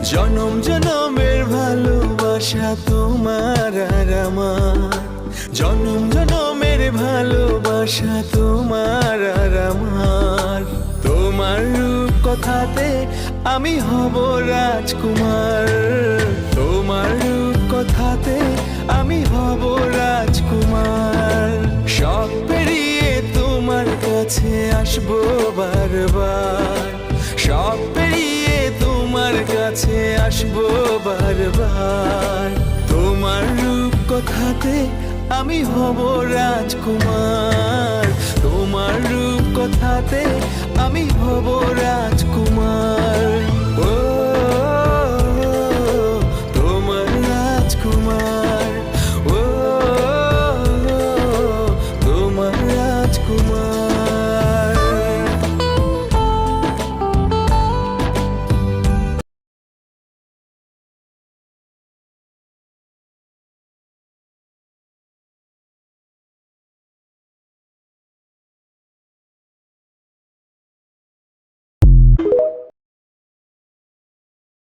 জনম জনমের ভালোবাসা তোমার আর আমার, জনম জনমের ভালোবাসা তোমার আর আমার। তোমার রূপ কথাতে আমি হব রাজকুমার, তোমার রূপ কথাতে আমি হব রাজকুমার। সব পেরিয়ে তোমার কাছে আসবো বারবার, সব পেরিয়ে তোমার কাছে আসবো বারবার। তোমার রূপ কথাতে আমি হব রাজকুমার, তোমার রূপ কথাতে আমি হব রাজকুমার। ও